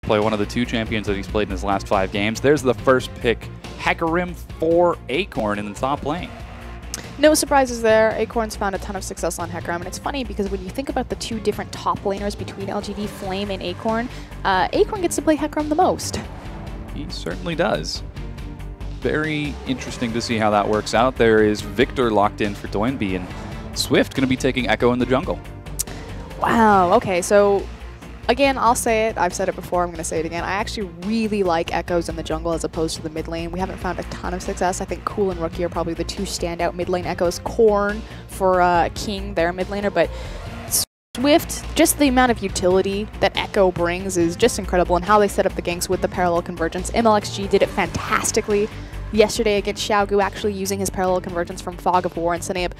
play one of the 2 champions that he's played in his last 5 games. There's the first pick, Hecarim for Acorn in the top lane. No surprises there. Acorn's found a ton of success on Hecarim, and it's funny because when you think about the 2 different top laners between LGD, Flame, and Acorn, Acorn gets to play Hecarim the most. He certainly does. Very interesting to see how that works out. There is Victor locked in for Doinby, and Swift going to be taking Echo in the jungle. Wow, okay, so again, I'll say it. I've said it before. I'm going to say it again. I actually really like Echoes in the jungle as opposed to the mid lane. We haven't found a ton of success. I think Cool and Rookie are probably the 2 standout mid lane Echoes. Corn for King, their mid laner, but Swift, just the amount of utility that Echo brings is just incredible, and how they set up the ganks with the parallel convergence. MLXG did it fantastically yesterday against Xiaogu, actually using his parallel convergence from Fog of War and setting up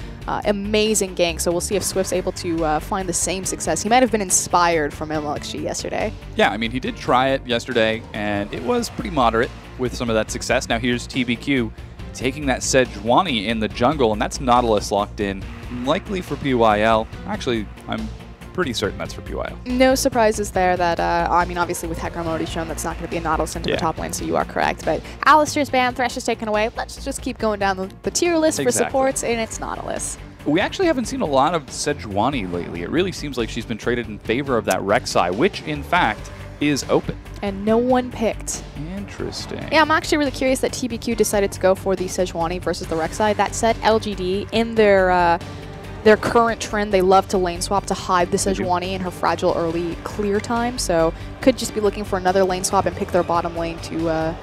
amazing ganks. So we'll see if Swift's able to find the same success. He might have been inspired from MLXG yesterday. Yeah, I mean, he did try it yesterday, and it was pretty moderate with some of that success. Now here's TBQ taking that Sejuani in the jungle, and that's Nautilus locked in, likely for PYL. Actually, I'm pretty certain that's for PYL. No surprises there that, I mean, obviously with Hecarim already shown that's not going to be a Nautilus into the top lane, so you are correct. But Alistair's banned, Thresh is taken away. Let's just keep going down the tier list for supports, and it's Nautilus. We actually haven't seen a lot of Sejuani lately. It really seems like she's been traded in favor of that Rek'Sai, which, in fact, is open. And no one picked. Interesting. Yeah, I'm actually really curious that TBQ decided to go for the Sejuani versus the Rek'Sai. That said, LGD, in their current trend, they love to lane swap to hide the Sejuani in her fragile early clear time, so could just be looking for another lane swap and pick their bottom lane to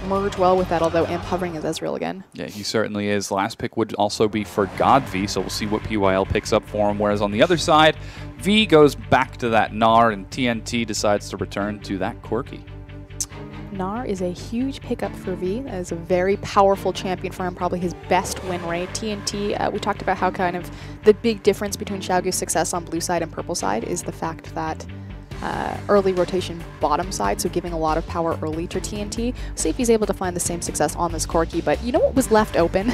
merge well with that, although Imp hovering is Ezreal again. Yeah, he certainly is. Last pick would also be for Godv, so we'll see what PYL picks up for him, whereas on the other side, V goes back to that Gnar, and TNT decides to return to that Corki. Gnar is a huge pickup for V. That is a very powerful champion for him, probably his best win rate. TNT, we talked about how kind of the big difference between Xiaogu's success on blue side and purple side is the fact that early rotation bottom side, so giving a lot of power early to TNT. See if he's able to find the same success on this Corki, but you know what was left open?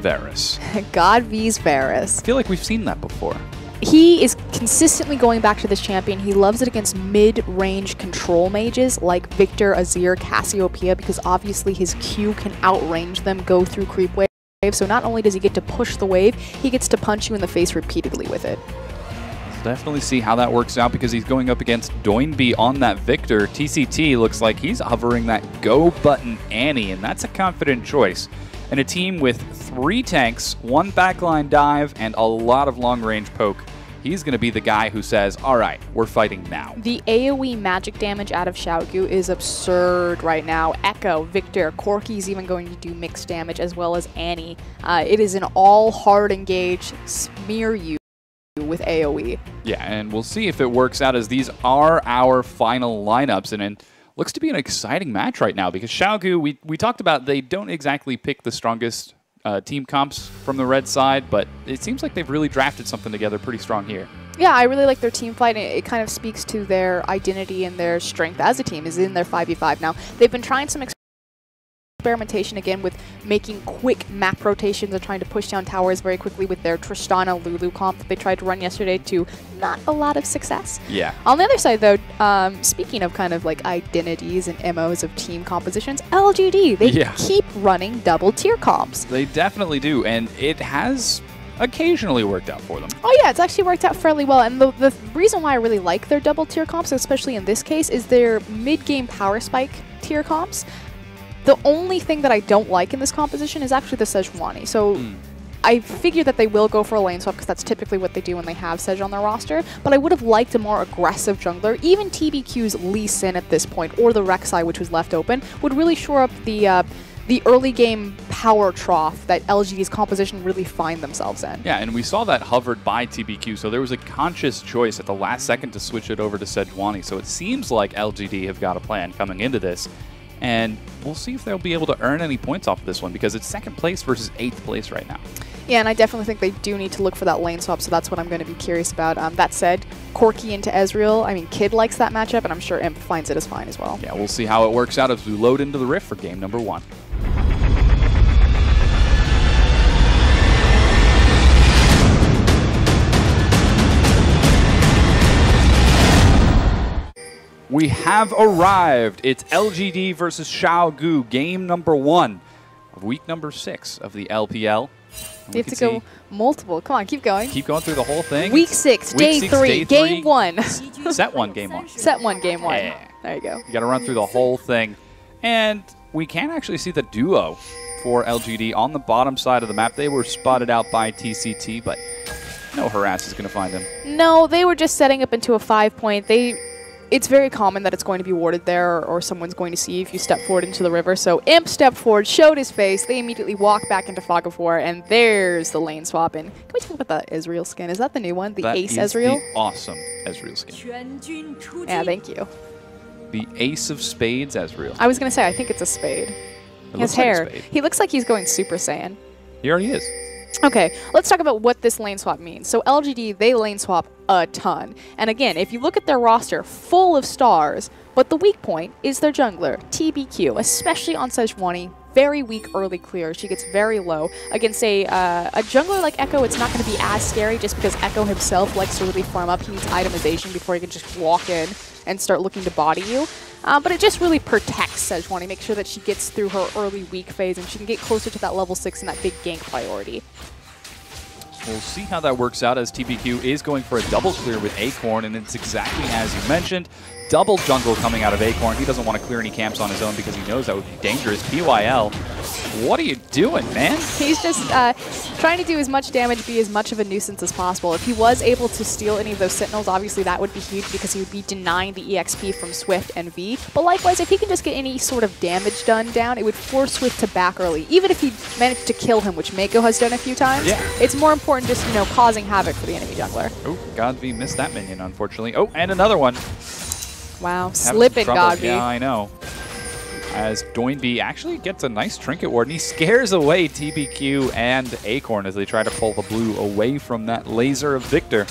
Varus. God V's Varus. I feel like we've seen that before. He is consistently going back to this champion. He loves it against mid-range control mages like Victor, Azir, Cassiopeia, because obviously his Q can outrange them, go through creep wave. So not only does he get to push the wave, he gets to punch you in the face repeatedly with it. We'll definitely see how that works out because he's going up against Doinby on that Victor. TCT looks like he's hovering that go button Annie, and that's a confident choice. And a team with 3 tanks, 1 backline dive, and a lot of long-range poke. He's going to be the guy who says, all right, we're fighting now. The AoE magic damage out of Xiaogu is absurd right now. Echo, Victor, Corki's even going to do mixed damage, as well as Annie. It is an all hard engage, smear you with AoE. Yeah, and we'll see if it works out, as these are our final lineups. And looks to be an exciting match right now because Xiaogu, we talked about they don't exactly pick the strongest team comps from the red side, but it seems like they've really drafted something together pretty strong here. Yeah, I really like their team fight. It kind of speaks to their identity and their strength as a team is in their 5v5 now. They've been trying some experimentation again with making quick map rotations and trying to push down towers very quickly with their Tristana Lulu comp that they tried to run yesterday to not a lot of success. Yeah. On the other side though, speaking of kind of like identities and MOs of team compositions, LGD, they keep running double tier comps. They definitely do, and it has occasionally worked out for them. Oh yeah, it's actually worked out fairly well, and the reason why I really like their double tier comps, especially in this case, is their mid-game power spike tier comps. The only thing that I don't like in this composition is actually the Sejuani. So I figure that they will go for a lane swap because that's typically what they do when they have Sej on their roster, but I would have liked a more aggressive jungler. Even TBQ's Lee Sin at this point, or the Rek'Sai, which was left open, would really shore up the early game power trough that LGD's composition really find themselves in. Yeah, and we saw that hovered by TBQ, so there was a conscious choice at the last second to switch it over to Sejuani. So it seems like LGD have got a plan coming into this. And we'll see if they'll be able to earn any points off of this one because it's 2nd place versus 8th place right now. Yeah, and I definitely think they do need to look for that lane swap, so that's what I'm going to be curious about. That said, Corki into Ezreal, I mean, Kid likes that matchup, and I'm sure Imp finds it as fine as well. Yeah, we'll see how it works out as we load into the Rift for game number 1. We have arrived. It's LGD versus Qiao, game number 1 of week number 6 of the LPL. You have to go multiple. Come on, keep going. Keep going through the whole thing. Week 6, day 3, game 1. Set 1, game 1. Set 1, game 1. Yeah. There you go. You got to run through the whole thing. And we can actually see the duo for LGD on the bottom side of the map. They were spotted out by TCT, but no harass is going to find them. No, they were just setting up into a 5-point. It's very common that it's going to be warded there, or someone's going to see if you step forward into the river. So Imp stepped forward, showed his face. They immediately walked back into Fog of War, and there's the lane swap. And can we talk about the Ezreal skin? Is that the new one? The Ace Ezreal? The awesome Ezreal skin. Yeah, thank you. The Ace of Spades Ezreal. I was going to say, I think it's a spade. His hair. Like he looks like he's going Super Saiyan. He already is. Okay, let's talk about what this lane swap means. So LGD, they lane swap a ton. And again, if you look at their roster, full of stars, but the weak point is their jungler, TBQ, especially on Sejuani. Very weak early clear. She gets very low. Against a jungler like Echo, it's not going to be as scary just because Echo himself likes to really farm up. He needs itemization before he can just walk in and start looking to body you. But it just really protects Sejuani, make sure that she gets through her early weak phase and she can get closer to that level 6 and that big gank priority. We'll see how that works out as TBQ is going for a double clear with Acorn, and it's exactly as you mentioned. Double jungle coming out of Acorn. He doesn't want to clear any camps on his own because he knows that would be dangerous. PYL, what are you doing, man? He's just trying to do as much damage, be as much of a nuisance as possible. If he was able to steal any of those Sentinels, obviously that would be huge because he would be denying the EXP from Swift and V. But likewise, if he can just get any sort of damage done down, it would force Swift to back early. Even if he managed to kill him, which Mako has done a few times, it's more important just, you know, causing havoc for the enemy jungler. Oh, Godby missed that minion, unfortunately. Oh, and another one. Wow, slipping Godby. Yeah, I know. As Doinby actually gets a nice trinket ward, and he scares away TBQ and Acorn as they try to pull the blue away from that laser of Victor.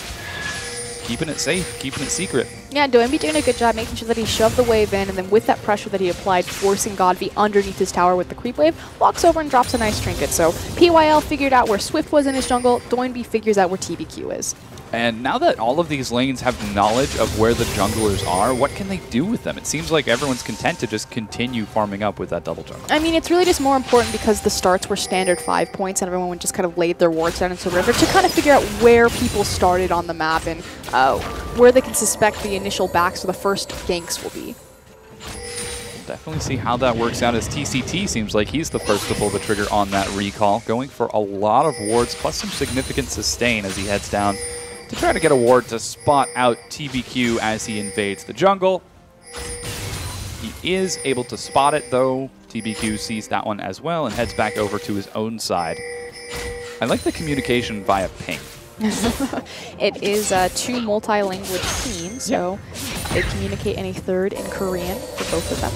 Keeping it safe, keeping it secret. Yeah, Doinby doing a good job making sure that he shoved the wave in, and then with that pressure that he applied, forcing Godby underneath his tower with the creep wave, walks over and drops a nice trinket. So PYL figured out where Swift was in his jungle, Doinby figures out where TBQ is. And now that all of these lanes have knowledge of where the junglers are, what can they do with them? It seems like everyone's content to just continue farming up with that double jungle. I mean, it's really just more important because the starts were standard 5 points and everyone just kind of laid their wards down into the river to kind of figure out where people started on the map and where they can suspect the initial backs or the first ganks will be. We'll definitely see how that works out as TCT seems like he's the first to pull the trigger on that recall, going for a lot of wards plus some significant sustain as he heads down to try to get a ward to spot out TBQ as he invades the jungle. He is able to spot it, though. TBQ sees that one as well and heads back over to his own side. I like the communication via ping. It is 2 multi-language teams, so they communicate in a third in Korean for both of them.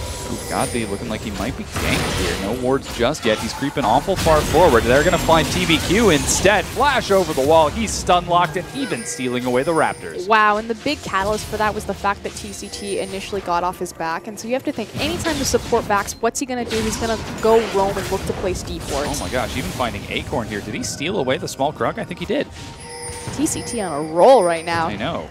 Godby looking like he might be ganked here. No wards just yet. He's creeping awful far forward. They're going to find TBQ instead. Flash over the wall. He's stun-locked and even stealing away the Raptors. Wow, and the big catalyst for that was the fact that TCT initially got off his back. And so you have to think, anytime the support backs, what's he going to do? He's going to go roam and look to place deep wards. Oh my gosh, even finding Acorn here. Did he steal away the small Krug? I think he did. TCT on a roll right now. I know.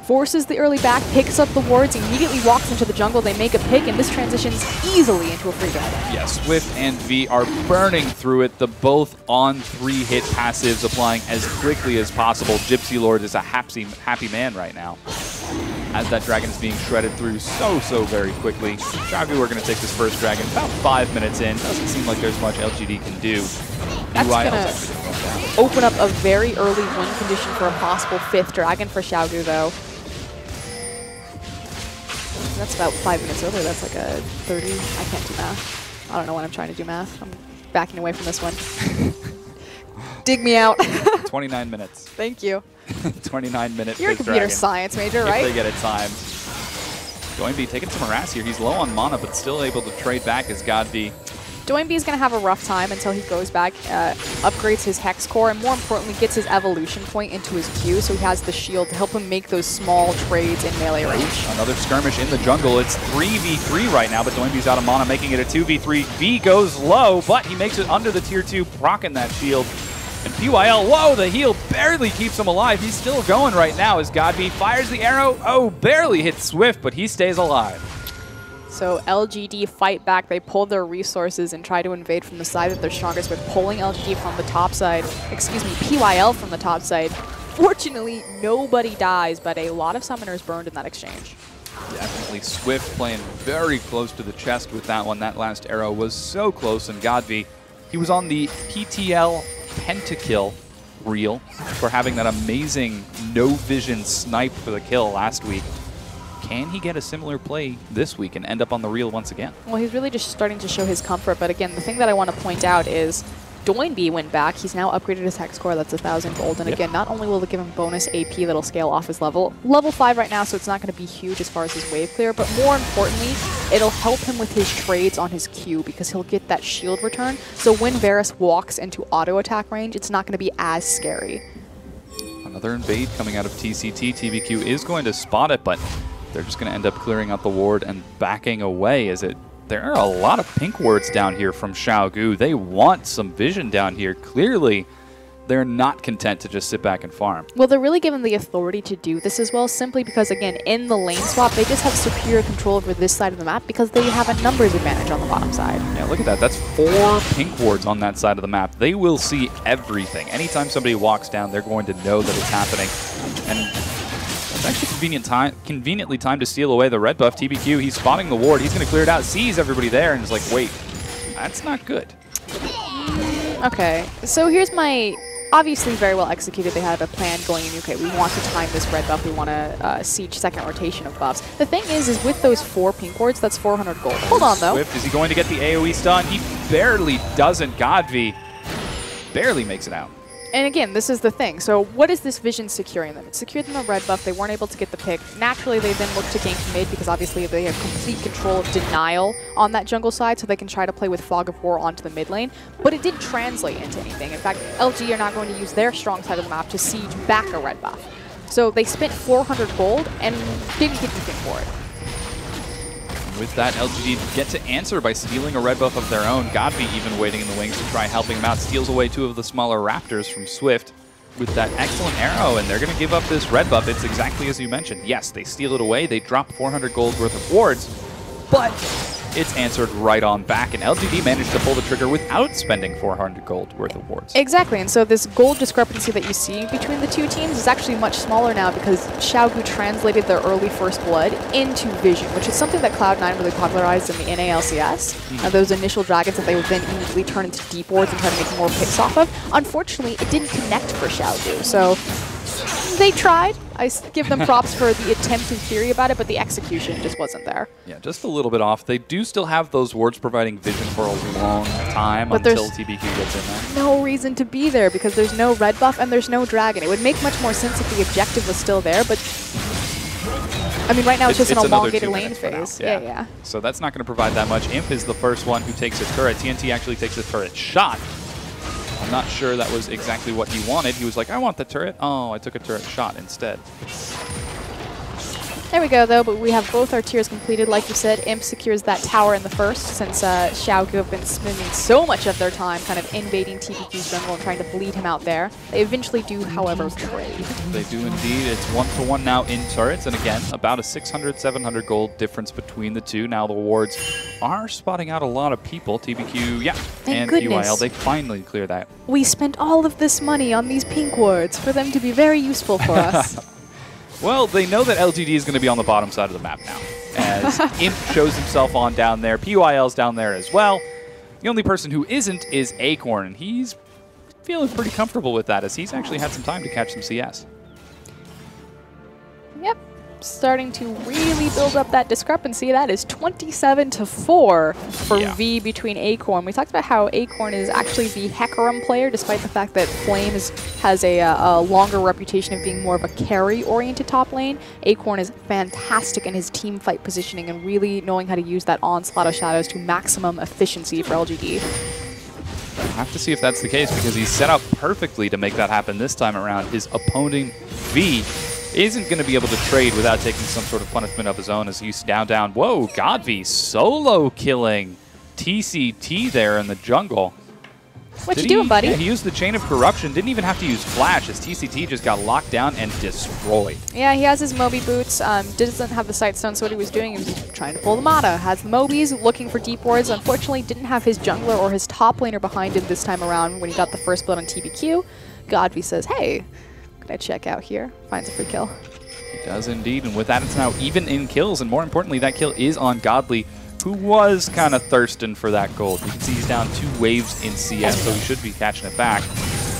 Forces the early back, picks up the wards, immediately walks into the jungle. They make a pick, and this transitions easily into a free dragon. Yes, Swift and V are burning through it. The both on 3-hit passives applying as quickly as possible. Gypsy Lord is a happy man right now, as that dragon is being shredded through so very quickly. Qiao, we're going to take this first dragon about 5 minutes in. Doesn't seem like there's much LGD can do. That's going to open up a very early win condition for a possible 5th dragon for Qiao, though. That's about 5 minutes earlier. That's like a 30. I can't do math. I don't know when I'm trying to do math. I'm backing away from this one. Dig me out. 29 minutes. Thank you. 29 minutes. You're a computer science major, right? If they get it timed. Doinby taking some harass here. He's low on mana, but still able to trade back as Godby. Doinby is going to have a rough time until he goes back, upgrades his Hex Core, and more importantly, gets his evolution point into his Q, so he has the shield to help him make those small trades in melee range. Another skirmish in the jungle. It's 3v3 right now, but Doinby's out of mana, making it a 2v3. V goes low, but he makes it under the tier 2, proccing that shield. And PYL, whoa, the heal barely keeps him alive. He's still going right now as Godby fires the arrow. Oh, barely hits Swift, but he stays alive. So LGD fight back. They pull their resources and try to invade from the side that they're strongest with, pulling LGD from the top side. Excuse me, PYL from the top side. Fortunately, nobody dies, but a lot of summoners burned in that exchange. Definitely Swift playing very close to the chest with that one. That last arrow was so close, and Godby, he was on the PTL pentakill reel for having that amazing no-vision snipe for the kill last week. Can he get a similar play this week and end up on the reel once again? Well, he's really just starting to show his comfort, but again, the thing that I want to point out is Doinby went back. He's now upgraded his hex score. That's 1,000 gold. And again, not only will it give him bonus AP that'll scale off his level. Level 5 right now, so it's not going to be huge as far as his wave clear, but more importantly, it'll help him with his trades on his Q because he'll get that shield return. So when Varus walks into auto attack range, it's not going to be as scary. Another invade coming out of TCT. TBQ is going to spot it, but they're just going to end up clearing out the ward and backing away as it. There are a lot of pink wards down here from Xiaogu. They want some vision down here. Clearly, they're not content to just sit back and farm. Well, they're really given the authority to do this as well, simply because, again, in the lane swap, they just have superior control over this side of the map because they have a numbers advantage on the bottom side. Yeah, look at that. That's 4 pink wards on that side of the map. They will see everything. Anytime somebody walks down, they're going to know that it's happening. And it's actually conveniently timed to steal away the red buff. TBQ, he's spotting the ward. He's going to clear it out, sees everybody there, and is like, wait, that's not good. Okay, so here's my... Obviously very well executed. They had a plan going in, okay, we want to time this red buff. We want to siege second rotation of buffs. The thing is with those 4 pink wards, that's 400 gold. Hold on, though. Swift, is he going to get the AoE stun? He barely doesn't. Godby barely makes it out. And again, this is the thing. So what is this vision securing them? It secured them a red buff. They weren't able to get the pick. Naturally, they then look to gank mid because obviously they have complete control of denial on that jungle side, so they can try to play with Fog of War onto the mid lane. But it didn't translate into anything. In fact, LG are not going to use their strong side of the map to siege back a red buff. So they spent 400 gold and didn't get anything for it. With that, LGD get to answer by stealing a red buff of their own. Godby even waiting in the wings to try helping him out. Steals away 2 of the smaller raptors from Swift with that excellent arrow, and they're going to give up this red buff. It's exactly as you mentioned. Yes, they steal it away. They drop 400 gold worth of wards, but it's answered right on back, and LGD managed to pull the trigger without spending 400 gold worth of wards. Exactly, and so this gold discrepancy that you see between the two teams is actually much smaller now because Xiaogu translated their early first blood into vision, which is something that Cloud9 really popularized in the NALCS. Those initial dragons that they would then immediately turn into deep wards and try to make more picks off of. Unfortunately, it didn't connect for Xiaogu, so they tried. I give them props for the attempt in theory about it, but the execution just wasn't there. Yeah, just a little bit off. They do still have those wards providing vision for a long time until TBQ gets in there. No reason to be there because there's no red buff and there's no dragon. It would make much more sense if the objective was still there, but I mean, right now it's just an elongated lane phase. Yeah. So that's not going to provide that much. Imp is the first one who takes a turret. TNT actually takes a turret shot. I'm not sure that was exactly what he wanted. He was like, I want the turret. Oh, I took a turret shot instead. There we go, though, but we have both our tiers completed. Like you said, Imp secures that tower in the first, since Xiaogu have been spending so much of their time kind of invading TBQ's jungle and trying to bleed him out there. They eventually do, however, trade. They do indeed. It's 1-for-1 now in turrets, and again, about a 600, 700 gold difference between the two. Now the wards are spotting out a lot of people. TBQ, yeah, and UIL, they finally clear that. We spent all of this money on these pink wards for them to be very useful for us. Well, they know that LGD is going to be on the bottom side of the map now, as Imp shows himself on down there. PYL's down there as well. The only person who isn't is Acorn, and he's feeling pretty comfortable with that, as he's actually had some time to catch some CS. Yep. Starting to really build up that discrepancy. That is 27-4 for V between Acorn. We talked about how Acorn is actually the Hecarim player, despite the fact that Flame has a longer reputation of being more of a carry-oriented top lane. Acorn is fantastic in his team fight positioning and really knowing how to use that onslaught of shadows to maximum efficiency for LGD. We'll have to see if that's the case, because he's set up perfectly to make that happen this time around. His opponent, V, isn't going to be able to trade without taking some sort of punishment of his own, as he's down. Whoa, Godby solo killing TCT there in the jungle. What you doing, buddy? Yeah, he used the Chain of Corruption. Didn't even have to use Flash, as TCT just got locked down and destroyed. Yeah, he has his Moby boots. Doesn't have the Sightstone, so what he was doing, he was trying to pull the Mata. Has the Mobies, looking for deep wards. Unfortunately, didn't have his jungler or his top laner behind him this time around when he got the first blood on TBQ. Godby says, hey, can I check out here? Finds a free kill. He does indeed, and with that, it's now even in kills, and more importantly, that kill is on Godly, who was kind of thirsting for that gold. You can see he's down 2 waves in CS, so he should be catching it back.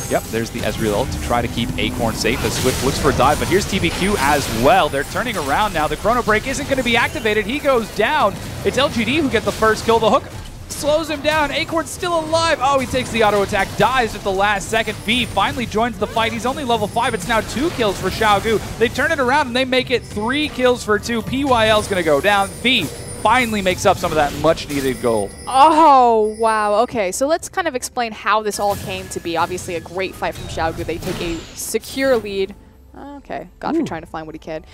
Yep, there's the Ezreal ult to try to keep Acorn safe as Swift looks for a dive, but here's TBQ as well. They're turning around now. The Chrono Break isn't going to be activated. He goes down. It's LGD who get the first kill. The hook slows him down. Acorn's still alive. Oh, he takes the auto attack, dies at the last second. V finally joins the fight. He's only level 5. It's now 2 kills for Xiaogu. They turn it around and they make it 3 kills for 2. PYL's going to go down. V finally makes up some of that much-needed gold. Oh, wow. Okay, so let's kind of explain how this all came to be. Obviously, a great fight from Xiaogu. They take a secure lead. Okay, Godfrey trying to find what he can.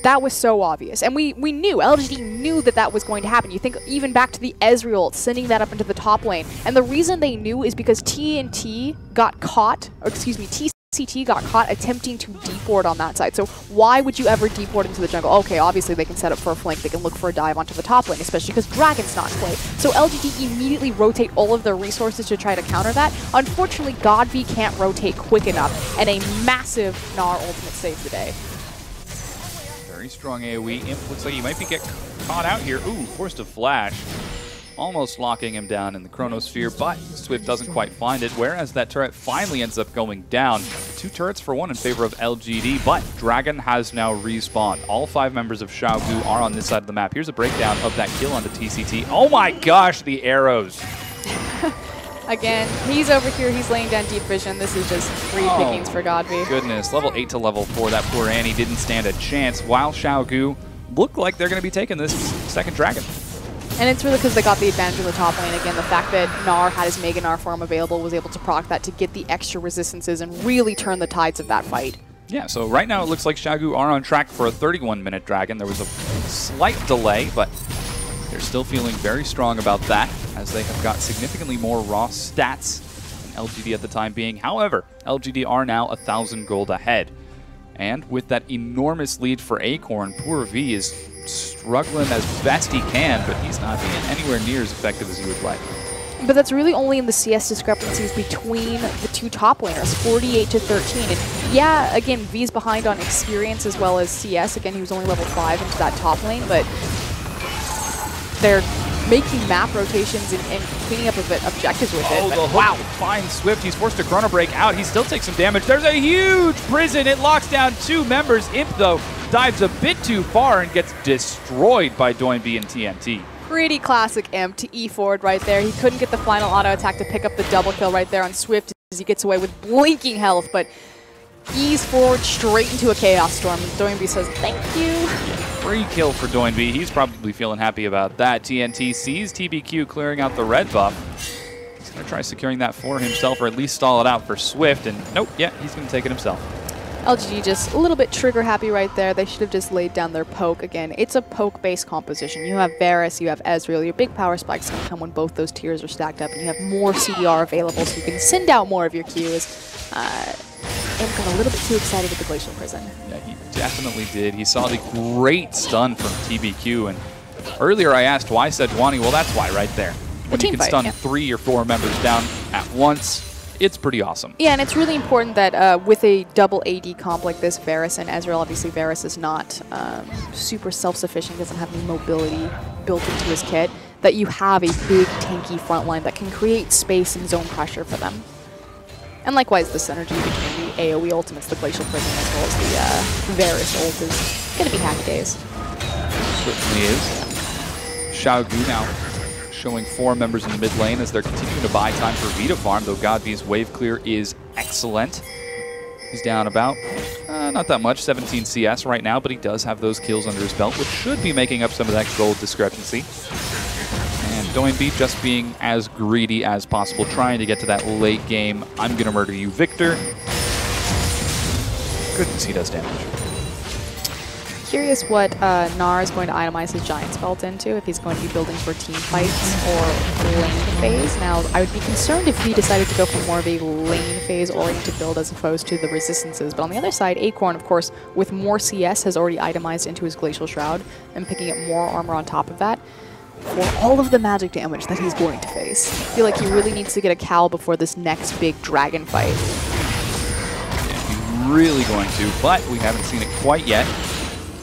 That was so obvious. And we knew, LGD knew that that was going to happen. You think even back to the Ezreal, sending that up into the top lane. And the reason they knew is because TNT got caught, or excuse me, TCT got caught attempting to deep ward on that side. So why would you ever deep ward into the jungle? Okay, obviously they can set up for a flank. They can look for a dive onto the top lane, especially because Dragon's not in play. So LGD immediately rotate all of their resources to try to counter that. Unfortunately, Godby can't rotate quick enough, and a massive Gnar ultimate saves the day. Very strong AoE. Imp looks like he might be get caught out here. Ooh, forced a flash. Almost locking him down in the Chronosphere, but Swift doesn't quite find it, whereas that turret finally ends up going down. 2 turrets for 1 in favor of LGD, but Dragon has now respawned. All 5 members of Xiaogu are on this side of the map. Here's a breakdown of that kill onto TCT. Oh my gosh, the arrows! Again, he's over here, he's laying down deep vision. This is just free pickings for Godby. Goodness, level 8 to level 4, that poor Annie didn't stand a chance, while Xiaogu look like they're going to be taking this second Dragon. And it's really because they got the advantage of the top lane. Again, the fact that Gnar had his Mega Gnar form available was able to proc that to get the extra resistances and really turn the tides of that fight. Yeah, so right now it looks like Xiaogu are on track for a 31-minute Dragon. There was a slight delay, but they're still feeling very strong about that, as they have got significantly more raw stats than LGD at the time being. However, LGD are now 1,000 gold ahead. And with that enormous lead for Acorn, poor V is struggling as best he can, but he's not being anywhere near as effective as he would like. But that's really only in the CS discrepancies between the 2 top laners, 48 to 13. And yeah, again, V's behind on experience as well as CS. Again, he was only level 5 into that top lane, but they're making map rotations and cleaning up a bit objectives with it. Oh, wow, finds Swift. He's forced to Chrono Break out. He still takes some damage. There's a huge prison. It locks down 2 members. Imp, though, dives a bit too far and gets destroyed by Doinb and TNT. Pretty classic Imp to E-forward right there. He couldn't get the final auto attack to pick up the double kill right there on Swift as he gets away with blinking health, but E's forward straight into a Chaos Storm. Doinb says, thank you. Free kill for Doinb. He's probably feeling happy about that. TNT sees TBQ clearing out the red buff. He's going to try securing that for himself, or at least stall it out for Swift, and nope, yeah, he's going to take it himself. LGD just a little bit trigger happy right there. They should have just laid down their poke. Again, it's a poke-based composition. You have Varus, you have Ezreal. Your big power spikes can come when both those tiers are stacked up, and you have more CDR available, so you can send out more of your Qs. Imp got a little bit too excited with the Glacial Prison. Yeah, he definitely did. He saw the great stun from TBQ, and earlier I asked why Sejuani. Well, that's why right there. When you can stun 3 or 4 members down at once, it's pretty awesome. Yeah, and it's really important that with a double AD comp like this, Varus and Ezreal, obviously Varus is not super self-sufficient, doesn't have any mobility built into his kit, that you have a big tanky front line that can create space and zone pressure for them. And likewise, the synergy between the AoE ultimates, the Glacial Prison, as well as the Varus ult is going to be happy days. Certainly is. Xiaogu now showing 4 members in the mid lane as they're continuing to buy time for Vita farm, though Godby's wave clear is excellent. He's down about, not that much, 17 CS right now, but he does have those kills under his belt, which should be making up some of that gold discrepancy. And Doinb just being as greedy as possible, trying to get to that late game, I'm gonna murder you, Victor. Goodness, he does damage. curious what Nar is going to itemize his Giant's Belt into, if he's going to be building for team fights or lane phase. Now, I would be concerned if he decided to go for more of a lane phase-oriented build as opposed to the resistances. But on the other side, Acorn, of course, with more CS, has already itemized into his Glacial Shroud and picking up more armor on top of that for all of the magic damage that he's going to face. I feel like he really needs to get a Cal before this next big dragon fight. Yeah, he's really going to, but we haven't seen it quite yet.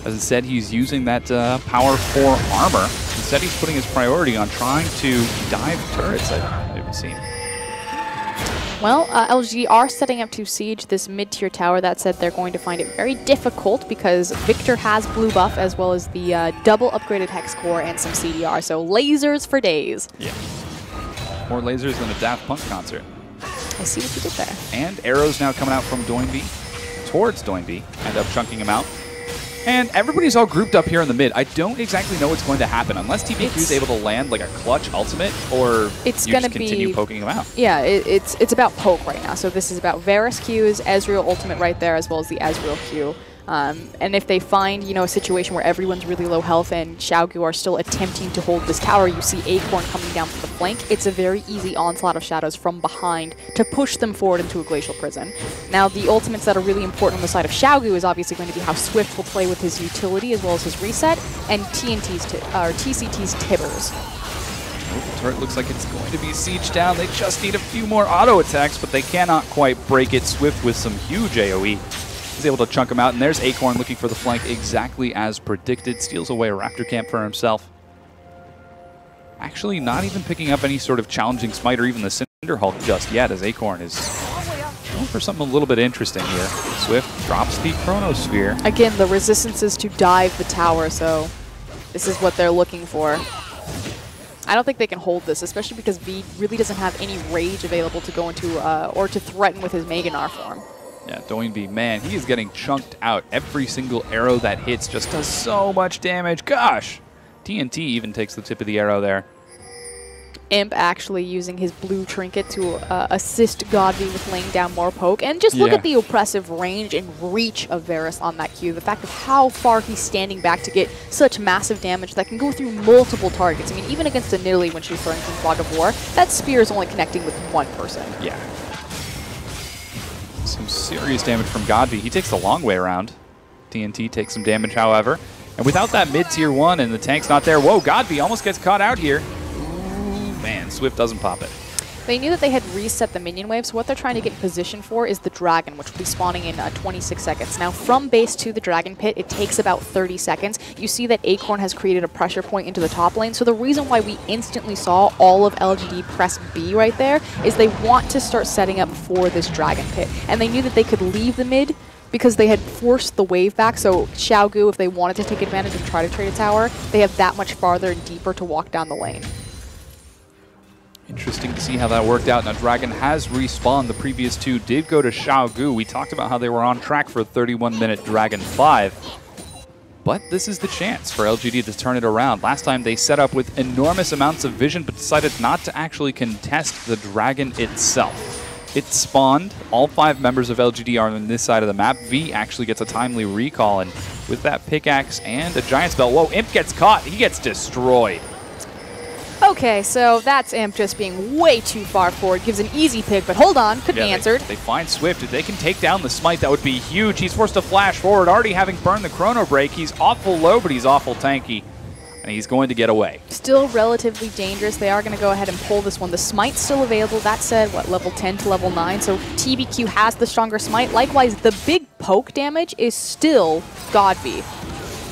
As I said, he's using that power 4 armor. Instead, he's putting his priority on trying to dive turrets, I've seen. Well, LGD are setting up to siege this mid-tier tower. That said, they're going to find it very difficult because Victor has blue buff as well as the double upgraded Hex Core and some CDR, so lasers for days. Yeah. More lasers than a Daft Punk concert. I see what you did there. And arrows now coming out from Doinby towards Doinby, end up chunking him out. And everybody's all grouped up here in the mid. I don't exactly know what's going to happen unless TBQ is able to land like a clutch ultimate, or it's you gonna just continue poking him out. Yeah, it's about poke right now. So this is about Varus Q's, Ezreal ultimate right there, as well as the Ezreal Q. And if they find, you know, a situation where everyone's really low health and Xiaogu are still attempting to hold this tower, you see Acorn coming down from the flank, it's a very easy onslaught of shadows from behind to push them forward into a glacial prison. Now, the ultimates that are really important on the side of Xiaogu is obviously going to be how Swift will play with his utility as well as his reset, and TCT's Tibbers. Oh, the turret looks like it's going to be sieged down. They just need a few more auto attacks, but they cannot quite break it. Swift with some huge AoE. He's able to chunk him out, and there's Acorn looking for the flank exactly as predicted. Steals away a Raptor camp for himself. Actually, not even picking up any sort of challenging smite or even the Cinder Hulk just yet, as Acorn is going for something a little bit interesting here. Swift drops the Chronosphere. Again, the resistance is to dive the tower, so this is what they're looking for. I don't think they can hold this, especially because V really doesn't have any rage available to go into or to threaten with his Meganar form. Yeah, Doinby, man, he is getting chunked out. Every single arrow that hits just does so much damage. Gosh! TNT even takes the tip of the arrow there. Imp actually using his blue trinket to assist Godby with laying down more poke. And just look at the oppressive range and reach of Varus on that Q. The fact of how far he's standing back to get such massive damage that can go through multiple targets. I mean, even against a Nidalee when she's throwing from Fog of War, that spear is only connecting with one person. Yeah. Some serious damage from Godby. He takes the long way around. TNT takes some damage, however. And without that mid-tier 1 and the tank's not there, whoa, Godby almost gets caught out here. Ooh, man, Swift doesn't pop it. They knew that they had reset the minion wave, so what they're trying to get in position for is the dragon, which will be spawning in 26 seconds. Now, from base to the dragon pit, it takes about 30 seconds. You see that Acorn has created a pressure point into the top lane, so the reason why we instantly saw all of LGD press B right there is they want to start setting up for this dragon pit. And they knew that they could leave the mid because they had forced the wave back, so Xiaogu, if they wanted to take advantage and try to trade a tower, they have that much farther and deeper to walk down the lane. Interesting to see how that worked out. Now, Dragon has respawned. The previous two did go to Xiaogu. We talked about how they were on track for a 31-minute Dragon 5. But this is the chance for LGD to turn it around. Last time they set up with enormous amounts of vision, but decided not to actually contest the Dragon itself. It spawned. All 5 members of LGD are on this side of the map. V actually gets a timely recall, and with that pickaxe and a Giant's Belt, whoa, Imp gets caught. He gets destroyed. Okay, so that's Imp just being way too far forward. Gives an easy pick, but hold on, could be answered. They find Swift. If they can take down the smite, that would be huge. He's forced to flash forward, already having burned the Chrono Break. He's awful low, but he's awful tanky, and he's going to get away. Still relatively dangerous. They are going to go ahead and pull this one. The smite's still available. That said, what, level 10 to level 9, so TBQ has the stronger smite. Likewise, the big poke damage is still Godby.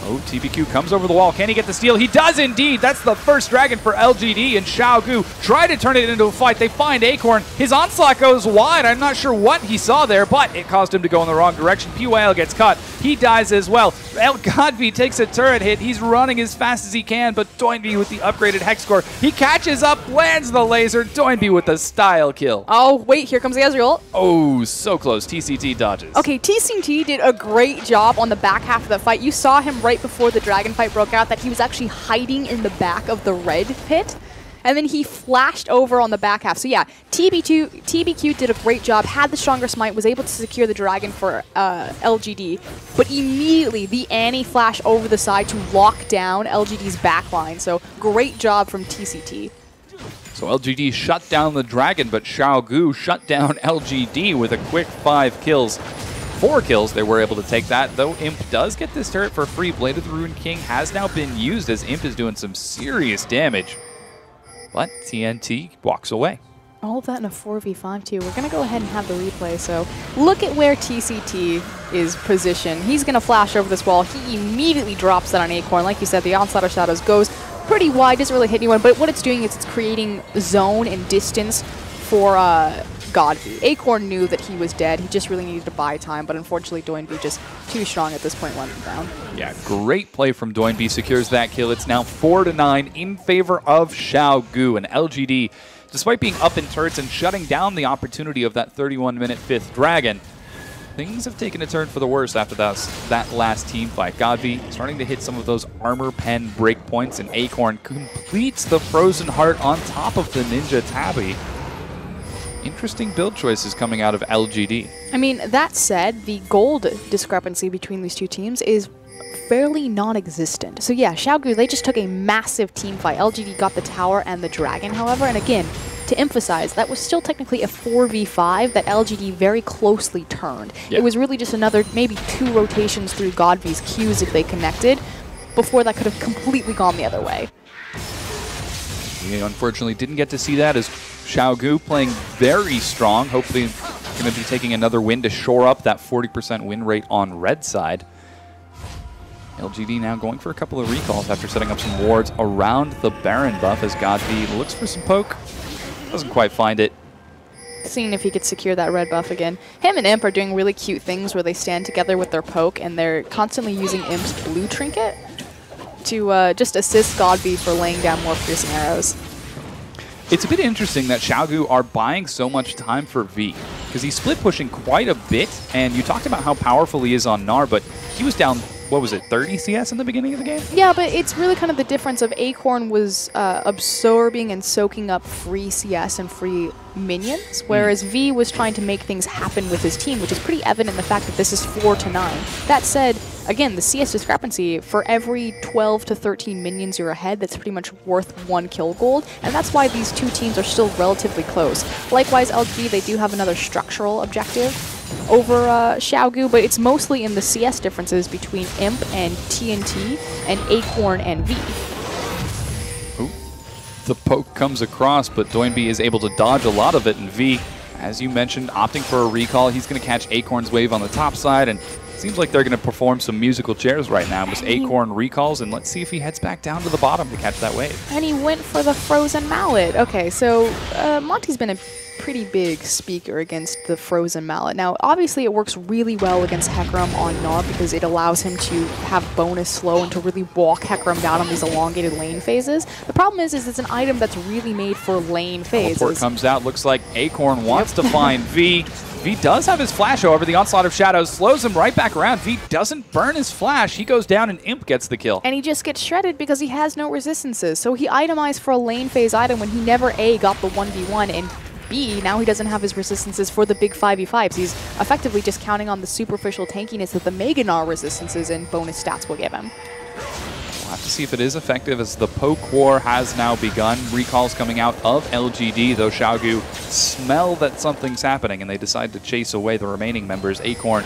Oh, TBQ comes over the wall. Can he get the steal? He does indeed. That's the first dragon for LGD, and Xiaogu try to turn it into a fight. They find Acorn. His onslaught goes wide. I'm not sure what he saw there, but it caused him to go in the wrong direction. PYL gets caught. He dies as well. Godby takes a turret hit. He's running as fast as he can, but Doinby with the upgraded Hex Core. He catches up, lands the laser. Doinby with the style kill. Oh, wait, here comes the Ezreal. Oh, so close. TCT dodges. Okay, TCT did a great job on the back half of the fight. You saw him right before the dragon fight broke out that he was actually hiding in the back of the red pit. and then he flashed over on the back half. So yeah, TBQ did a great job, had the stronger smite, was able to secure the dragon for LGD, but immediately the Annie flash over the side to lock down LGD's backline. So great job from TCT. So LGD shut down the dragon, but Xiaogu shut down LGD with a quick 5 kills. 4 kills, they were able to take that, though Imp does get this turret for free. Blade of the Ruined King has now been used as Imp is doing some serious damage. But TNT walks away. All of that in a 4v5 too. We're going to go ahead and have the replay. So look at where TCT is positioned. He's going to flash over this wall. He immediately drops that on Acorn. Like you said, the Onslaught of Shadows goes pretty wide, doesn't really hit anyone, but what it's doing is it's creating zone and distance for Godby. Acorn knew that he was dead. He just really needed to buy time, but unfortunately Doinby just too strong at this point, letting him down. Yeah, great play from Doinby, secures that kill. It's now 4-9 in favor of Xiaogu, and LGD, despite being up in turrets and shutting down the opportunity of that 31-minute 5th dragon, things have taken a turn for the worse after that last team fight. Godby starting to hit some of those armor pen breakpoints, and Acorn completes the Frozen Heart on top of the Ninja Tabby. Interesting build choices coming out of LGD. I mean, that said, the gold discrepancy between these two teams is fairly non-existent. So yeah, Xiaogu, they just took a massive team fight. LGD got the tower and the dragon, however, and again, to emphasize, that was still technically a 4v5 that LGD very closely turned. Yeah. It was really just another maybe 2 rotations through Godby's Qs if they connected, before that could have completely gone the other way. We unfortunately didn't get to see that, as Xiaogu playing very strong, hopefully going to be taking another win to shore up that 40% win rate on red side. LGD now going for a couple of recalls after setting up some wards around the Baron buff as Godby looks for some poke. Doesn't quite find it. Seeing if he could secure that red buff again. Him and Imp are doing really cute things where they stand together with their poke and they're constantly using Imp's blue trinket to just assist Godby for laying down more piercing arrows. It's a bit interesting that Xiaogu are buying so much time for V, because he's split pushing quite a bit, and you talked about how powerful he is on Gnar, but he was down, what was it, 30 CS in the beginning of the game? Yeah, but it's really kind of the difference of Acorn was absorbing and soaking up free CS and free minions, whereas V was trying to make things happen with his team, which is pretty evident in the fact that this is 4-9. That said, again, the CS discrepancy, for every 12 to 13 minions you're ahead, that's pretty much worth 1 kill gold, and that's why these two teams are still relatively close. Likewise, LG, they do have another structural objective over Xiaogu, but it's mostly in the CS differences between Imp and TNT and Acorn and V. Ooh. The poke comes across, but Doinby is able to dodge a lot of it, and V, as you mentioned, opting for a recall. He's going to catch Acorn's wave on the top side, and seems like they're going to perform some musical chairs right now. As Acorn recalls, and let's see if he heads back down to the bottom to catch that wave. And he went for the Frozen Mallet. Okay, so Monty's been a pretty big speaker against the Frozen Mallet. Now, obviously, it works really well against Hecarim on Gnar because it allows him to have bonus slow and to really walk Hecarim down on these elongated lane phases. The problem is it's an item that's really made for lane phases. Teleport comes out. Looks like Acorn wants to find V. V does have his flash, however. The Onslaught of Shadows slows him right back around. V doesn't burn his flash. He goes down and Imp gets the kill. And he just gets shredded because he has no resistances. So he itemized for a lane phase item when he never A, got the 1v1, and B, now he doesn't have his resistances for the big 5v5s. He's effectively just counting on the superficial tankiness that the Mega Gnar resistances and bonus stats will give him. We'll have to see if it is effective as the poke war has now begun. Recalls coming out of LGD, though Xiaogu smell that something's happening and they decide to chase away the remaining members. Acorn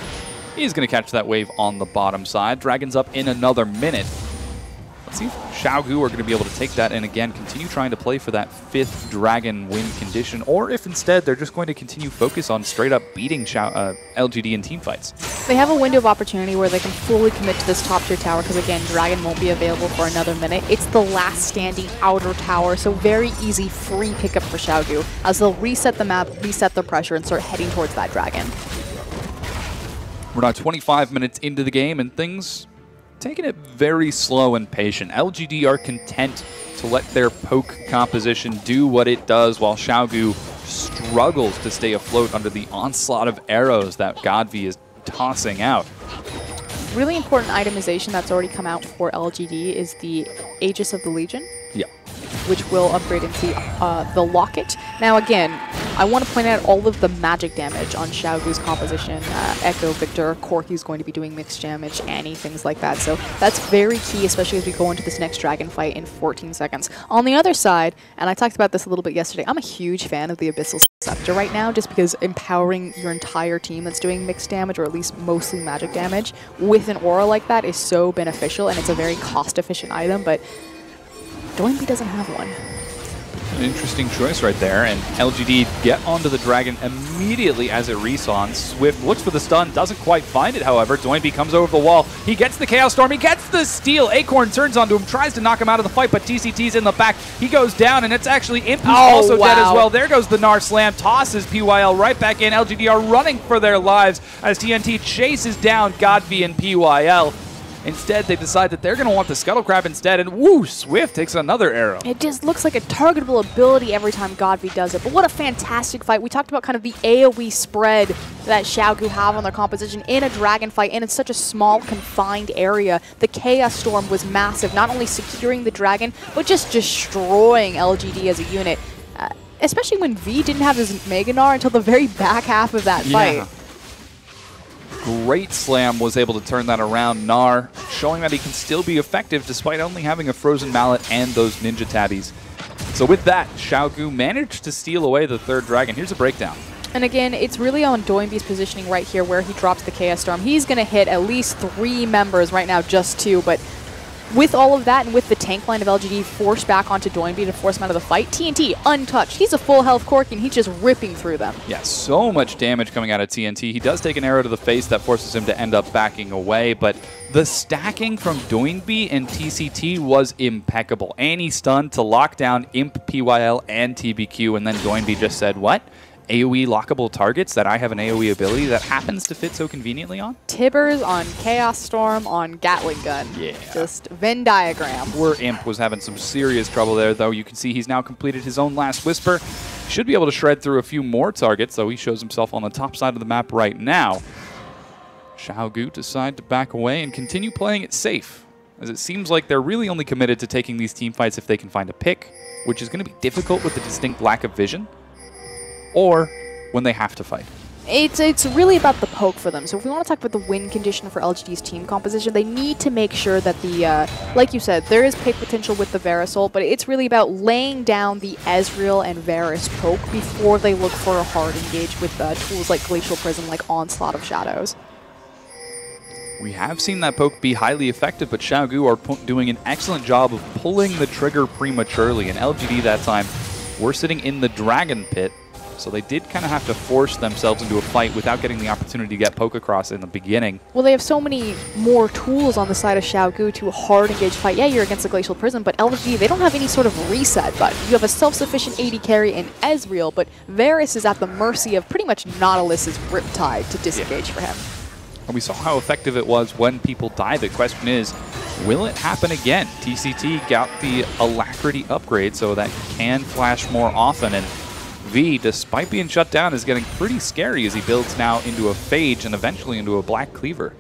is going to catch that wave on the bottom side. Dragon's up in another minute. Let's see if Xiaogu are going to be able to take that and again continue trying to play for that 5th dragon win condition, or if instead they're just going to continue focus on straight up beating LGD in team fights. They have a window of opportunity where they can fully commit to this top tier tower because again, dragon won't be available for another minute. It's the last standing outer tower, so very easy free pickup for Xiaogu as they'll reset the map, reset the pressure, and start heading towards that dragon. We're now 25 minutes into the game and things taking it very slow and patient. LGD are content to let their poke composition do what it does while Xiaogu struggles to stay afloat under the onslaught of arrows that Godby is tossing out. Really important itemization that's already come out for LGD is the Aegis of the Legion. Yeah. which will upgrade into the Locket. Now again, I want to point out all of the magic damage on Xiaogu's composition. Echo, Victor, Corky's going to be doing mixed damage, Annie, things like that. So that's very key, especially as we go into this next dragon fight in 14 seconds. On the other side, and I talked about this a little bit yesterday, I'm a huge fan of the Abyssal Scepter right now, just because empowering your entire team that's doing mixed damage, or at least mostly magic damage, with an aura like that is so beneficial, and it's a very cost-efficient item, but Doinby doesn't have one. An interesting choice right there, and LGD get onto the dragon immediately as it respawns. Swift looks for the stun, doesn't quite find it, however. Doinby comes over the wall. He gets the Chaos Storm, he gets the steal. Acorn turns onto him, tries to knock him out of the fight, but TCT's in the back. He goes down, and it's actually Imp who's also dead as well. There goes the Gnar Slam, tosses PYL right back in. LGD are running for their lives as TNT chases down Godby and PYL. Instead, they decide that they're going to want the Scuttle Crab instead, and woo, Swift takes another arrow. It just looks like a targetable ability every time Godby does it, but what a fantastic fight. We talked about kind of the AoE spread that Xiaogu have on their composition in a dragon fight, and it's such a small, confined area. The Chaos Storm was massive, not only securing the dragon, but just destroying LGD as a unit, especially when V didn't have his Mega Gnar until the very back half of that fight. Great slam was able to turn that around. Gnar showing that he can still be effective despite only having a Frozen Mallet and those Ninja Tabbies. So with that, Xiaogu managed to steal away the third dragon. Here's a breakdown. And again, it's really on Doinby's positioning right here where he drops the Chaos Storm. He's going to hit at least 3 members right now, just 2, but with all of that and with the tank line of LGD forced back onto Doinby to force him out of the fight, TNT untouched. He's a full health Corky and he's just ripping through them. Yeah, so much damage coming out of TNT. He does take an arrow to the face that forces him to end up backing away, but the stacking from Doinby and TCT was impeccable. Annie stunned to lock down Imp, PYL, and TBQ, and then Doinby just said, what? AoE lockable targets that I have an AoE ability that happens to fit so conveniently on? Tibbers on Chaos Storm on Gatling Gun. Yeah. Just Venn diagram. Poor Imp was having some serious trouble there, though. You can see he's now completed his own last Whisper. Should be able to shred through a few more targets, though he shows himself on the top side of the map right now. Xiaogu decide to back away and continue playing it safe, as it seems like they're really only committed to taking these team fights if they can find a pick, which is going to be difficult with the distinct lack of vision, or when they have to fight. It's really about the poke for them. So if we want to talk about the win condition for LGD's team composition, they need to make sure that the, like you said, there is pick potential with the Verisol, but it's really about laying down the Ezreal and Varus poke before they look for a hard engage with tools like Glacial Prism, like Onslaught of Shadows. We have seen that poke be highly effective, but Xiaogu are doing an excellent job of pulling the trigger prematurely, and LGD that time were sitting in the Dragon Pit, so they did kind of have to force themselves into a fight without getting the opportunity to get poke across in the beginning. Well, they have so many more tools on the side of Xiaogu to a hard engage fight. Yeah, you're against the Glacial Prism, but LGD, they don't have any sort of reset button. You have a self-sufficient AD carry in Ezreal, but Varus is at the mercy of pretty much Nautilus's Riptide to disengage for him. And we saw how effective it was when people die. The question is, will it happen again? TCT got the Alacrity upgrade so that he can flash more often, and V, despite being shut down, is getting pretty scary as he builds now into a Phage and eventually into a Black Cleaver.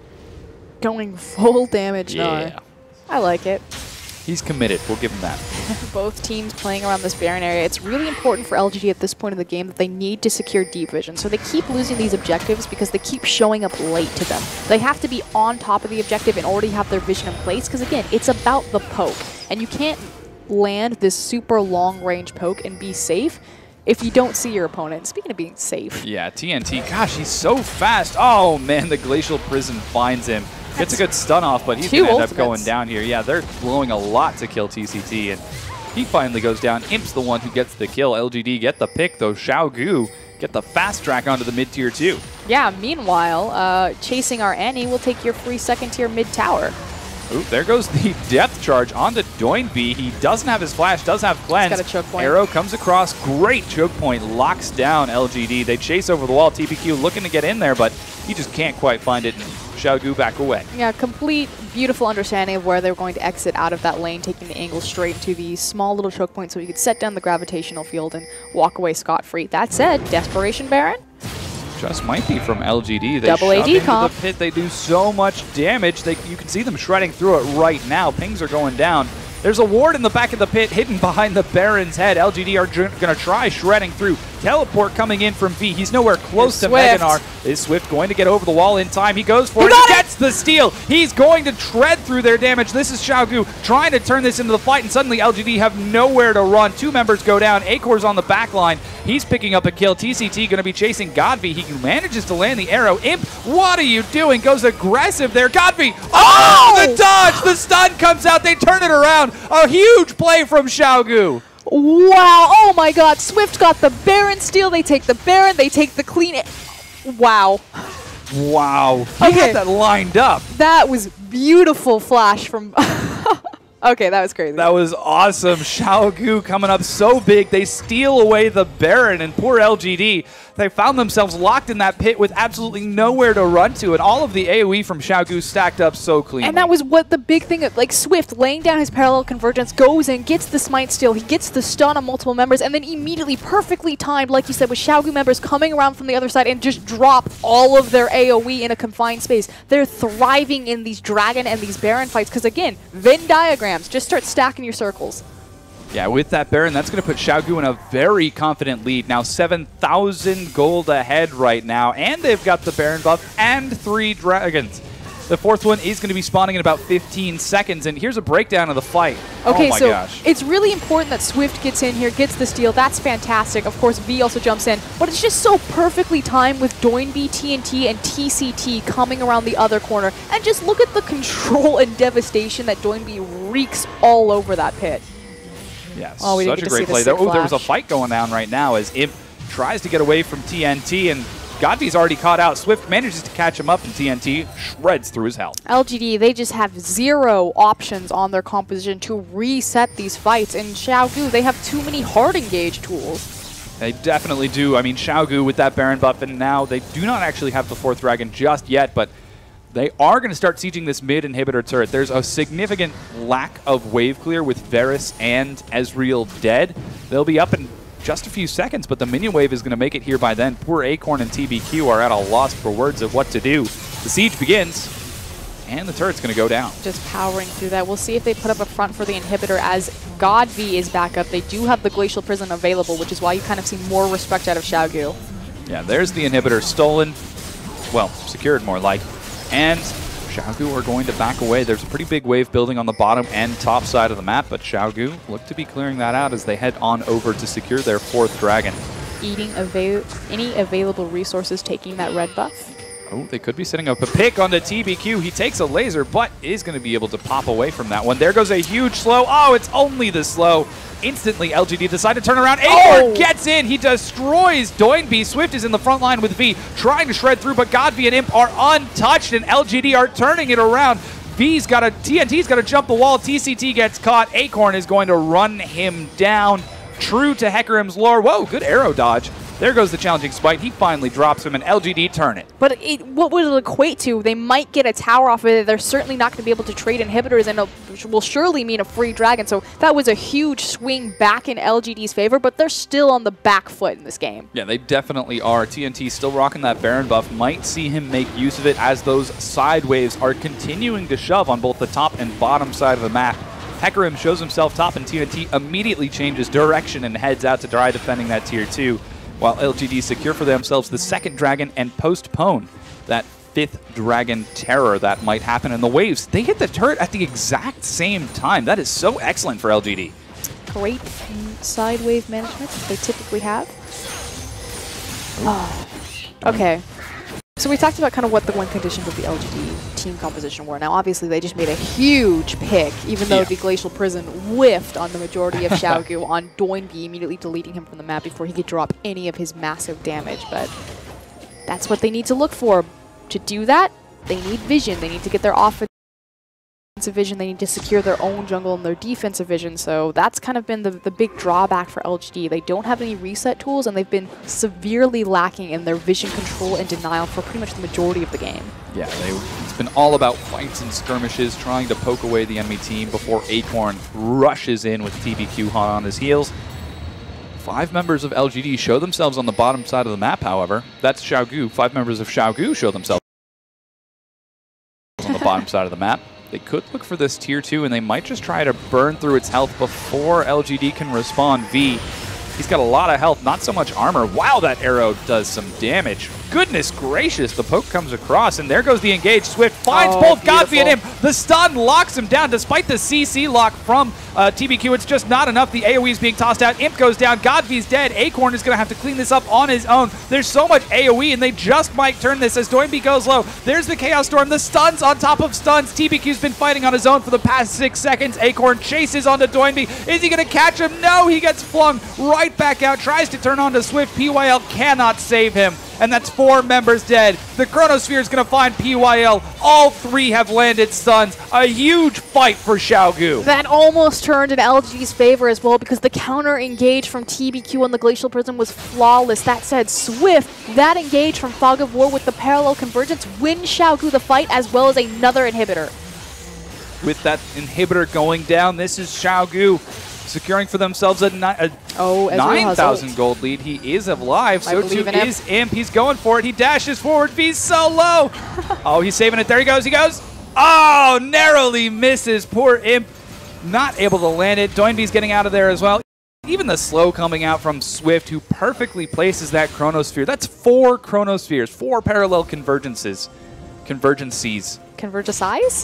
Going full damage now. Yeah. I like it. He's committed. We'll give him that. Both teams playing around this Baron area. It's really important for LGD at this point in the game that they need to secure deep vision. So they keep losing these objectives because they keep showing up late to them. They have to be on top of the objective and already have their vision in place because, again, it's about the poke. And you can't land this super long-range poke and be safe if you don't see your opponent. Speaking of being safe. Yeah, TNT, gosh, he's so fast. Oh, man, the Glacial Prism finds him. Gets a good stun off, but he's going to end up going down here. Yeah, they're blowing a lot to kill TCT, and he finally goes down. Imp's the one who gets the kill. LGD get the pick, though. Xiaogu get the fast track onto the mid-tier 2. Yeah, meanwhile, chasing our Annie will take your free second-tier mid-tower. Ooh, there goes the depth charge onto Doinby. He doesn't have his flash, does have cleanse. He's got a choke point. Arrow comes across, great choke point, locks down LGD. They chase over the wall. TPQ looking to get in there, but he just can't quite find it. Xiaogu back away. Yeah, complete, beautiful understanding of where they're going to exit out of that lane, taking the angle straight into the small little choke point so you could set down the gravitational field and walk away scot-free. That said, Desperation Baron? Just might be from LGD. They Double shove AD into comp. the pit. They do so much damage. You can see them shredding through it right now. Pings are going down. There's a ward in the back of the pit hidden behind the Baron's head. LGD are going to try shredding through. Teleport coming in from V. He's nowhere close to Meganar. Is Swift going to get over the wall in time? He goes for it. He gets the steal. He's going to tread through their damage. This is Xiaogu trying to turn this into the fight, and suddenly LGD have nowhere to run. 2 members go down. Acor's on the back line. He's picking up a kill. TCT going to be chasing Godvi. He manages to land the arrow. Imp, what are you doing? Goes aggressive there. Godvi. Oh, the dodge. The stun comes out. They turn it around. A huge play from Xiaogu. Wow. Oh, my God. Swift got the Baron steal. They take the Baron. They take the clean. Wow. Wow. He had that lined up. That was beautiful flash from... Okay, that was crazy. That was awesome. Xiaogu coming up so big. They steal away the Baron, and poor LGD, they found themselves locked in that pit with absolutely nowhere to run to, and all of the AoE from Xiaogu stacked up so clean. And that was what the big thing, like Swift laying down his parallel convergence, goes in, gets the smite steal, he gets the stun on multiple members, and then immediately, perfectly timed, like you said, with Xiaogu members coming around from the other side and just drop all of their AoE in a confined space. They're thriving in these Dragon and these Baron fights, because again, Venn diagrams, just start stacking your circles. Yeah, with that Baron, that's going to put Xiaogu in a very confident lead. Now 7,000 gold ahead right now, and they've got the Baron buff and 3 dragons. The 4th one is going to be spawning in about 15 seconds, and here's a breakdown of the fight. Okay, oh my so gosh. It's really important that Swift gets in here, gets the steal. That's fantastic. Of course, V also jumps in, but it's just so perfectly timed with Doinby, TNT, and TCT coming around the other corner. And just look at the control and devastation that Doinby wreaks all over that pit. Yes, oh, such a great play. There was a fight going down right now as Imp tries to get away from TNT, and Godvi's already caught out. Swift manages to catch him up, and TNT shreds through his health. LGD, they just have 0 options on their composition to reset these fights. And Xiaogu, they have too many hard engage tools. They definitely do. I mean, Xiaogu with that Baron buff, and now they do not actually have the 4th dragon just yet, but they are going to start sieging this mid inhibitor turret. There's a significant lack of wave clear with Varus and Ezreal dead. They'll be up in just a few seconds, but the minion wave is going to make it here by then. Poor Acorn and TBQ are at a loss for words of what to do. The siege begins, and the turret's going to go down. Just powering through that. We'll see if they put up a front for the inhibitor as Godvi is back up. They do have the Glacial Prison available, which is why you kind of see more respect out of Xiaogu. Yeah, there's the inhibitor stolen. Well, secured more like. And Xiaogu are going to back away. There's a pretty big wave building on the bottom and top side of the map, but Xiaogu look to be clearing that out as they head on over to secure their 4th dragon. Eating any available resources, taking that red buff. Oh, they could be setting up a pick onto TBQ. He takes a laser, but is going to be able to pop away from that one. There goes a huge slow. Oh, it's only the slow. Instantly, LGD decide to turn around. Acorn gets in. He destroys Doinby. Swift is in the front line with V, trying to shred through, but Godvi and Imp are untouched, and LGD are turning it around. TNT's got to jump the wall. TCT gets caught. Acorn is going to run him down. True to Hecarim's lore. Whoa, good arrow dodge. There goes the challenging spike. He finally drops him, and LGD turn it. But what would it equate to? They might get a tower off of it. They're certainly not going to be able to trade inhibitors, and it will surely mean a free dragon. So that was a huge swing back in LGD's favor, but they're still on the back foot in this game. Yeah, they definitely are. TNT still rocking that Baron buff. Might see him make use of it as those side waves are continuing to shove on both the top and bottom side of the map. Hecarim shows himself top, and TNT immediately changes direction and heads out to try defending that tier 2. While LGD secure for themselves the 2nd dragon and postpone that 5th dragon terror that might happen in the waves. They hit the turret at the exact same time. That is so excellent for LGD. Great side wave management that they typically have. Oh. Okay. So we talked about kind of what the win conditions of the LGD team composition were. Now, obviously, they just made a huge pick, even though the Glacial Prison whiffed on the majority of Xiaogu on Doinby, immediately deleting him from the map before he could drop any of his massive damage. But that's what they need to look for. To do that, they need vision. They need to get their offensive vision. They need to secure their own jungle and their defensive vision. So that's kind of been the big drawback for LGD. They don't have any reset tools, and they've been severely lacking in their vision control and denial for pretty much the majority of the game. Yeah, it's been all about fights and skirmishes, trying to poke away the enemy team before Acorn rushes in with TBQ hot on his heels. 5 members of LGD show themselves on the bottom side of the map, however. That's Xiaogu. 5 members of Xiaogu show themselves on the bottom side of the map. They could look for this tier 2, and they might just try to burn through its health before LGD can respond. V, he's got a lot of health, not so much armor. Wow, that arrow does some damage. Goodness gracious, the poke comes across, and there goes the engage. Swift finds both Godfrey and him. The stun locks him down, despite the CC lock from TBQ. It's just not enough. The AoE is being tossed out. Imp goes down. Godfrey's dead. Acorn is going to have to clean this up on his own. There's so much AoE, and they just might turn this as Doinby goes low. There's the Chaos Storm. The stuns on top of stuns. TBQ's been fighting on his own for the past 6 seconds. Acorn chases onto Doinby. Is he going to catch him? No, he gets flung right back out. Tries to turn onto Swift. PYL cannot save him. And that's 4 members dead. The Chronosphere is going to find PYL. All 3 have landed stuns. A huge fight for Xiaogu. That almost turned in LG's favor as well, because the counter engage from TBQ on the Glacial Prism was flawless. That said, Swift, that engage from Fog of War with the parallel convergence wins Xiaogu the fight, as well as another inhibitor. With that inhibitor going down, this is Xiaogu securing for themselves a 9,000 gold lead. He is alive, so too is Imp. He's going for it. He dashes forward. V's so low. Oh, he's saving it. There he goes. He goes. Oh, narrowly misses. Poor Imp. Not able to land it. Doinby's getting out of there as well. Even the slow coming out from Swift, who perfectly places that Chronosphere. That's 4 Chronospheres, 4 parallel convergences. Convergicize?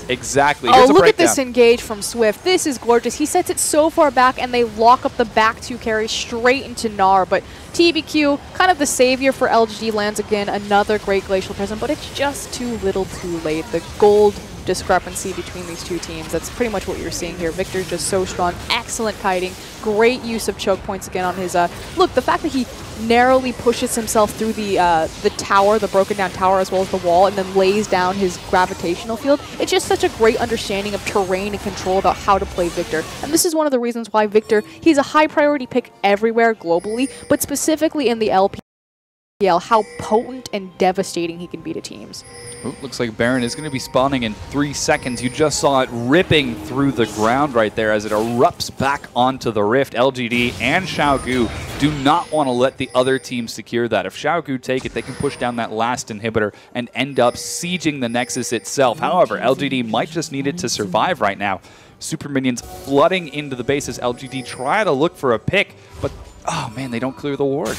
Exactly. Oh, look at this engage from Swift. This is gorgeous. He sets it so far back, and they lock up the back 2 carry straight into Gnar. But TBQ, kind of the savior for LGD, lands again another great Glacial Prism, but it's just too little too late. The gold discrepancy between these 2 teams, that's pretty much what you're seeing here. Victor's just so strong. Excellent kiting. Great use of choke points again on his... look, the fact that he narrowly pushes himself through the tower, the broken down tower, as well as the wall, and then lays down his gravitational field. It's just such a great understanding of terrain and control about how to play Victor. And this is one of the reasons why Victor, he's a high priority pick everywhere globally, but specifically in the LPL, how potent and devastating he can be to teams. Ooh, looks like Baron is going to be spawning in 3 seconds. You just saw it ripping through the ground right there as it erupts back onto the rift. LGD and Xiaogu do not want to let the other team secure that. If Xiaogu take it, they can push down that last inhibitor and end up sieging the Nexus itself. However, LGD might just need it to survive right now. Super minions flooding into the base as LGD try to look for a pick, but oh man, they don't clear the ward.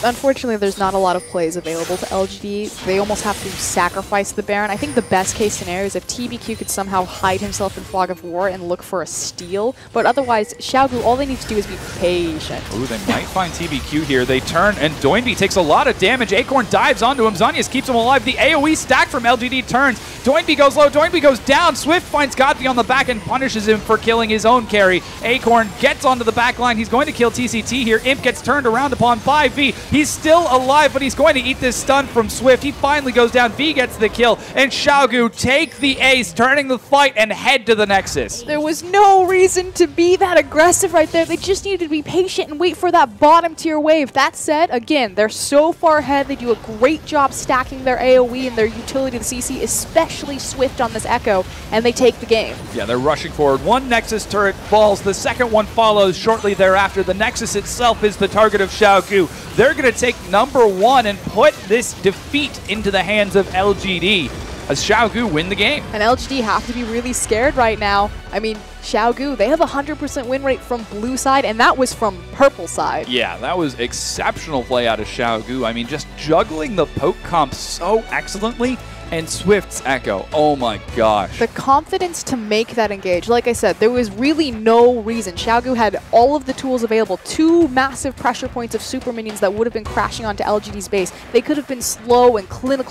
Unfortunately, there's not a lot of plays available to LGD. They almost have to sacrifice the Baron. I think the best case scenario is if TBQ could somehow hide himself in Fog of War and look for a steal. But otherwise, Xiaogu, all they need to do is be patient. Ooh, they might find TBQ here. They turn, and Doinby takes a lot of damage. Acorn dives onto him. Zanius keeps him alive. The AoE stack from LGD turns. Doinby goes low. Doinby goes down. Swift finds Godfrey on the back and punishes him for killing his own carry. Acorn gets onto the back line. He's going to kill TCT here. Imp gets turned around upon by V. He's still alive, but he's going to eat this stun from Swift. He finally goes down. V gets the kill, and Xiaogu take the ace, turning the fight and head to the Nexus. There was no reason to be that aggressive right there. They just needed to be patient and wait for that bottom tier wave. That said, again, they're so far ahead. They do a great job stacking their AoE and their utility to CC, especially Swift on this Echo, and they take the game. Yeah, they're rushing forward. One Nexus turret falls. The second one follows shortly thereafter. The Nexus itself is the target of Xiaogu. They're going to take number 1 and put this defeat into the hands of LGD as Xiaogu win the game. And LGD have to be really scared right now. I mean, Xiaogu, they have a 100% win rate from blue side, and that was from purple side. Yeah, that was exceptional play out of Xiaogu. I mean, just juggling the poke comp so excellently. And Swift's Echo, oh my gosh. The confidence to make that engage. Like I said, there was really no reason. Xiaogu had all of the tools available. 2 massive pressure points of super minions that would have been crashing onto LGD's base. They could have been slow and clinical